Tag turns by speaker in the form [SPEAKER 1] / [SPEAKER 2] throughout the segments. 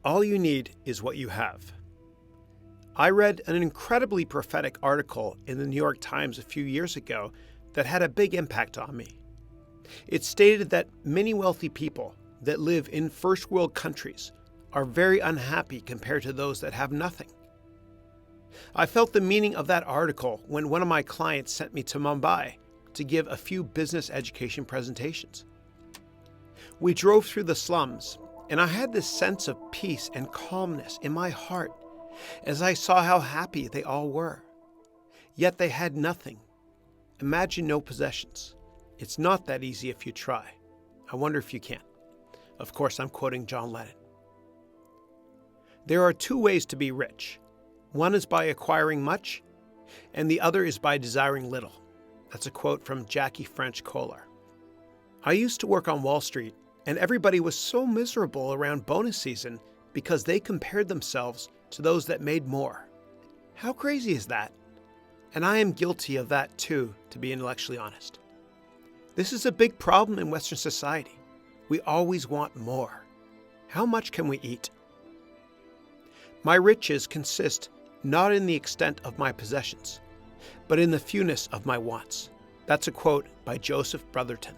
[SPEAKER 1] All you need is what you have. I read an incredibly prophetic article in the New York Times a few years ago that had a big impact on me. It stated that many wealthy people that live in first world countries are very unhappy compared to those that have nothing. I felt the meaning of that article when one of my clients sent me to Mumbai to give a few business education presentations. We drove through the slums, and I had this sense of peace and calmness in my heart as I saw how happy they all were. Yet they had nothing. Imagine no possessions. It's not that easy if you try. I wonder if you can. Of course, I'm quoting John Lennon. There are two ways to be rich. One is by acquiring much, and the other is by desiring little. That's a quote from Jackie French Kolar. I used to work on Wall Street, and everybody was so miserable around bonus season because they compared themselves to those that made more. How crazy is that? And I am guilty of that too, to be intellectually honest. This is a big problem in Western society. We always want more. How much can we eat? My riches consist not in the extent of my possessions, but in the fewness of my wants. That's a quote by Joseph Brotherton.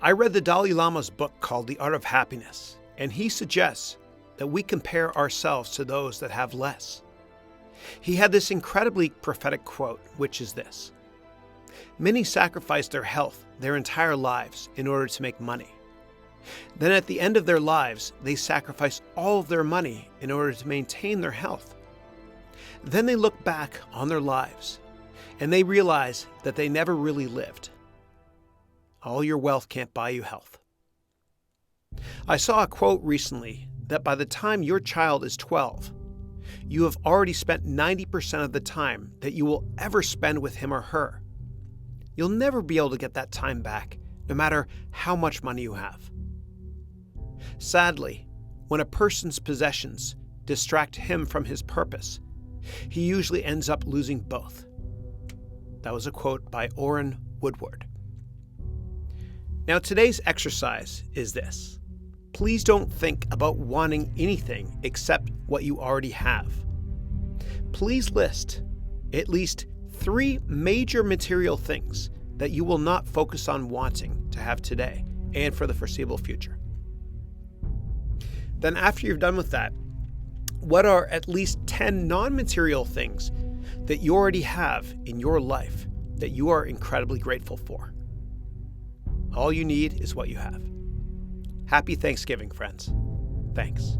[SPEAKER 1] I read the Dalai Lama's book called The Art of Happiness, and he suggests that we compare ourselves to those that have less. He had this incredibly prophetic quote, which is this: "Many sacrifice their health their entire lives in order to make money. Then at the end of their lives, they sacrifice all of their money in order to maintain their health. Then they look back on their lives, and they realize that they never really lived. All your wealth can't buy you health." I saw a quote recently that by the time your child is 12, you have already spent 90% of the time that you will ever spend with him or her. You'll never be able to get that time back, no matter how much money you have. Sadly, when a person's possessions distract him from his purpose, he usually ends up losing both. That was a quote by Orrin Woodward. Now, today's exercise is this. Please don't think about wanting anything except what you already have. Please list at least 3 major material things that you will not focus on wanting to have today and for the foreseeable future. Then after you're done with that, what are at least 10 non-material things that you already have in your life that you are incredibly grateful for? All you need is what you have. Happy Thanksgiving, friends. Thanks.